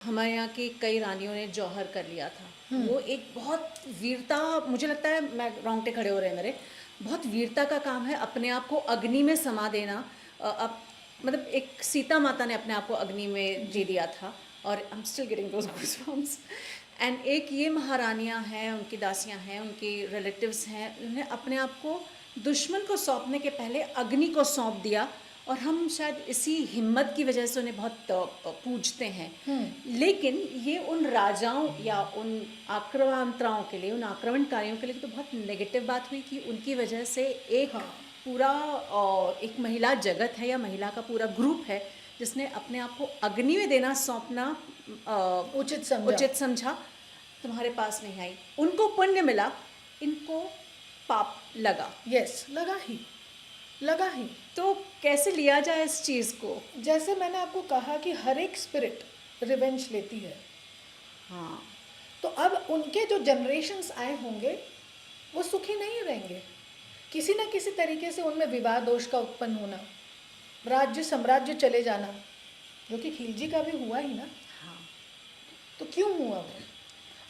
हमारे यहाँ की कई रानियों ने जौहर कर लिया था। वो एक बहुत वीरता, मुझे लगता है, मैं रोंगटे खड़े हो रहे हैं मेरे, बहुत वीरता का काम है अपने आप को अग्नि में समा देना। अब मतलब एक सीता माता ने अपने आप को अग्नि में दे दिया था, और I am still getting those goosebumps. And एक ये महारानियाँ हैं, उनकी दासियाँ हैं, उनकी रिलेटिव्स हैं, उन्हें अपने आप को दुश्मन को सौंपने के पहले अग्नि को सौंप दिया। और हम शायद इसी हिम्मत की वजह से उन्हें बहुत पूजते हैं। लेकिन ये उन राजाओं या उन आक्रांताओं के लिए, उन आक्रमणकारियों के लिए तो बहुत नेगेटिव बात हुई कि उनकी वजह से एक पूरा एक महिला जगत है या महिला का पूरा ग्रुप है जिसने अपने आप को अग्नि में देना सौंपना उचित समझा। तुम्हारे पास नहीं आई, उनको पुण्य मिला, इनको पाप लगा। यस, लगा ही। तो कैसे लिया जाए इस चीज़ को? जैसे मैंने आपको कहा कि हर एक स्पिरिट रिवेंज लेती है। हाँ, तो अब उनके जो जनरेशन्स आए होंगे वो सुखी नहीं रहेंगे। किसी न किसी तरीके से उनमें विवाह दोष का उत्पन्न होना, राज्य साम्राज्य चले जाना, जो कि खिलजी का भी हुआ ही ना। हाँ। तो क्यों हुआ वो?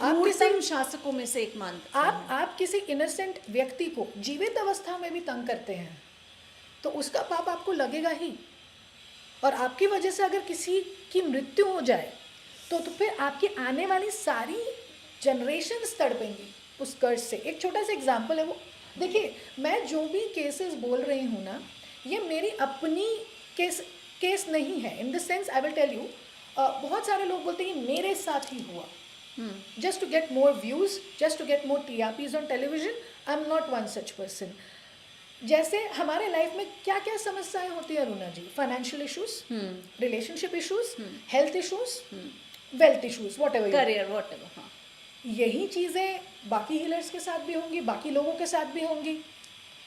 आप किसी शासकों में से एक मानते हैं। आप किसी इनोसेंट व्यक्ति को जीवित अवस्था में भी तंग करते हैं तो उसका पाप आपको लगेगा ही। और आपकी वजह से अगर किसी की मृत्यु हो जाए तो फिर आपकी आने वाली सारी जनरेशन्स तड़पेंगी उस कर्ज से। एक छोटा सा एग्जाम्पल है वो, देखिए, मैं जो भी केसेस बोल रही हूँ ना, ये मेरी अपनी केस नहीं है। In the sense I will tell you, बहुत सारे लोग बोलते हैं कि मेरे साथ ही हुआ, just to get more views, just to get more TRPs on television. I'm not one such person. जैसे हमारे लाइफ में क्या क्या समस्याएं होती है Aruna ji, financial issues, relationship issues, health issues, wealth issues, whatever, career, whatever. हाँ, यही चीज़ें बाकी हीलर्स के साथ भी होंगी, बाकी लोगों के साथ भी होंगी।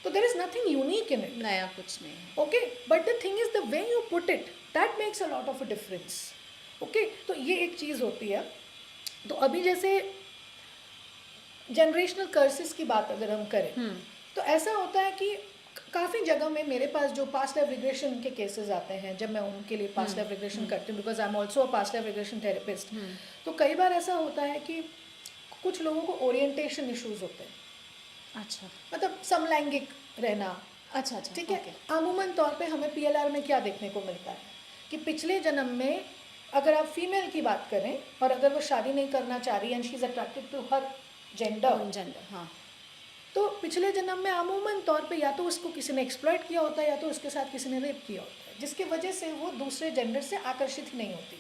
तो there is nothing unique in it, नया कुछ नहीं है। Okay, but the thing is the way you put it, that makes a lot of a difference. Okay, तो ये एक चीज़ होती है। तो अभी जैसे जनरेशनल कर्सेस की बात अगर हम करें तो ऐसा होता है कि काफ़ी जगह में मेरे पास जो पास्ट लाइफ रिग्रेशन के केसेस आते हैं, जब मैं उनके लिए पास्ट लाइफ रिग्रेशन करती हूँ, because I am also a past life regression therapist, तो कई बार ऐसा होता है कि कुछ लोगों को ओरिएंटेशन इश्यूज होते हैं। अच्छा, मतलब समलैंगिक रहना। अच्छा, ठीक है। अमूमन तौर पे हमें PLR में क्या देखने को मिलता है कि पिछले जन्म में अगर आप फीमेल की बात करें और अगर वो शादी नहीं करना चाह रही and she is attracted to her gender, हाँ, तो पिछले जन्म में अमूमन तौर पे या तो उसको किसी ने एक्सप्लॉइट किया होता है या तो उसके साथ किसी ने रेप किया होता है, जिसकी वजह से वो दूसरे जेंडर से आकर्षित ही नहीं होती।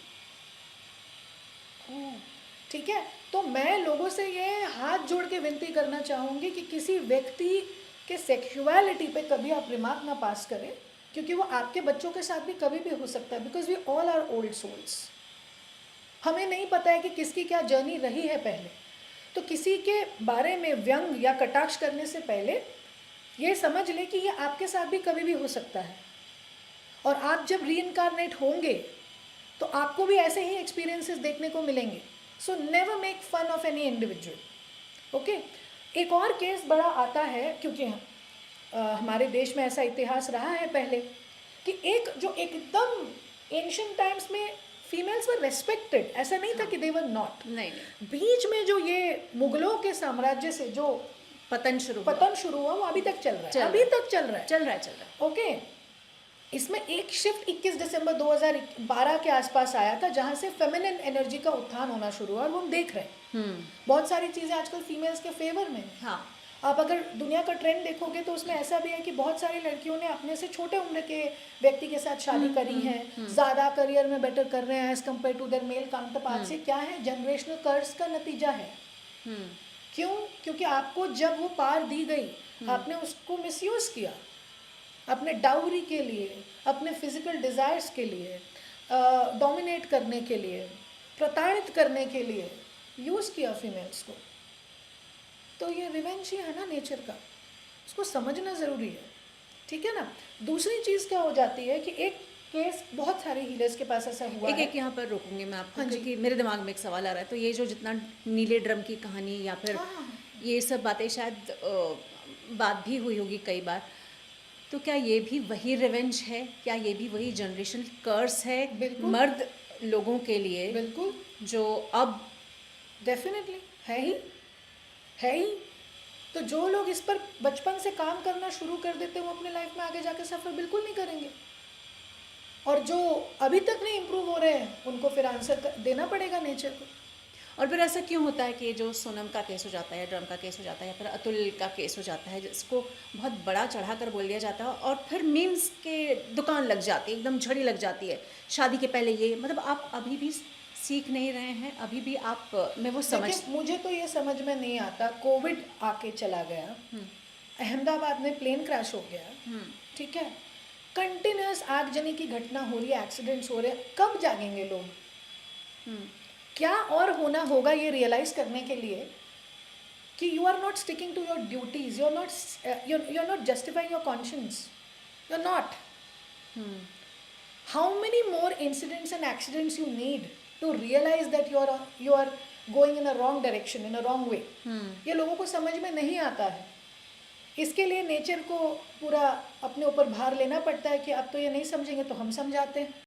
ठीक है। तो मैं लोगों से ये हाथ जोड़ के विनती करना चाहूँगी कि किसी व्यक्ति के सेक्सुअलिटी पे कभी आप रिमार्क ना पास करें, क्योंकि वो आपके बच्चों के साथ भी कभी भी हो सकता है, because we all are old souls. हमें नहीं पता है कि किसकी क्या जर्नी रही है पहले। तो किसी के बारे में व्यंग या कटाक्ष करने से पहले ये समझ लें कि ये आपके साथ भी कभी भी हो सकता है, और आप जब रीइंकारनेट होंगे तो आपको भी ऐसे ही एक्सपीरियंसेस देखने को मिलेंगे। So never make fun of any individual. Okay, एक और केस बड़ा आता है, क्योंकि हमारे देश में ऐसा इतिहास रहा है पहले कि एक जो एकदम एंशिएंट टाइम्स में फीमेल्स वर रेस्पेक्टेड, ऐसा नहीं था कि दे वर नॉट। नहीं, बीच में जो ये मुगलों के साम्राज्य से जो पतन शुरू हुआ वो अभी तक चल रहा है। ओके, इसमें एक शिफ्ट 21 दिसंबर 2012 के आसपास आया था, जहाँ से फेमिनिन एनर्जी का उत्थान होना शुरू हुआ, और वो हम देख रहे हैं बहुत सारी चीज़ें आजकल फीमेल्स के फेवर में। हाँ, आप अगर दुनिया का ट्रेंड देखोगे तो उसमें ऐसा भी है कि बहुत सारी लड़कियों ने अपने से छोटे उम्र के व्यक्ति के साथ शादी करी है, ज़्यादा करियर में बेटर कर रहे हैं as compare to their male counterpart से। क्या है? जनरेशनल कर्स का नतीजा है। क्यों? क्योंकि आपको जब वो पार दी गई, आपने उसको मिसयूज किया अपने डाउरी के लिए, अपने फिजिकल डिज़ायर्स के लिए, डोमिनेट करने के लिए, प्रताड़ित करने के लिए यूज़ किया फीमेल्स को। तो ये रिवेंज ही है ना नेचर का, उसको समझना ज़रूरी है। ठीक है ना। दूसरी चीज़ क्या हो जाती है कि एक केस बहुत सारे हीलर्स के पास ऐसा हुआ है। एक यहाँ पर रोकूंगी मैं आपको, हाँ जी। क्योंकि मेरे दिमाग में एक सवाल आ रहा है। तो ये जो जितना नीले ड्रम की कहानी या फिर ये सब बातें शायद बात भी हुई होगी कई बार, तो क्या ये भी वही रिवेंज है? क्या ये भी वही जनरेशनल कर्स है बिल्कुल। मर्द लोगों के लिए? बिल्कुल जो अब डेफिनेटली है ही। तो जो लोग इस पर बचपन से काम करना शुरू कर देते हैं वो अपने लाइफ में आगे जाके सफ़र बिल्कुल नहीं करेंगे, और जो अभी तक नहीं इम्प्रूव हो रहे हैं उनको फिर आंसर देना पड़ेगा नेचर को। और फिर ऐसा क्यों होता है कि जो सोनम का केस हो जाता है, ड्रम का केस हो जाता है, या फिर अतुल का केस हो जाता है, जिसको बहुत बड़ा चढ़ा कर बोल दिया जाता है और फिर मीम्स के दुकान लग जाती है, एकदम झड़ी लग जाती है शादी के पहले। ये मतलब आप अभी भी सीख नहीं रहे हैं, अभी भी आप मैं वो समझ। देखिए मुझे तो ये समझ में नहीं आता, कोविड आके चला गया, अहमदाबाद में प्लेन क्रैश हो गया, ठीक है, कंटिन्यूस आगजनी की घटना हो रही है, एक्सीडेंट्स हो रहे हैं, कब जागेंगे लोग? क्या और होना होगा ये रियलाइज करने के लिए कि you are not sticking to your duties, you are not justifying your conscience, you are not. How many more incidents and accidents you need to realize that you are going in a wrong direction, in a wrong way? ये लोगों को समझ में नहीं आता है। इसके लिए नेचर को पूरा अपने ऊपर भार लेना पड़ता है कि अब तो ये नहीं समझेंगे तो हम समझाते हैं।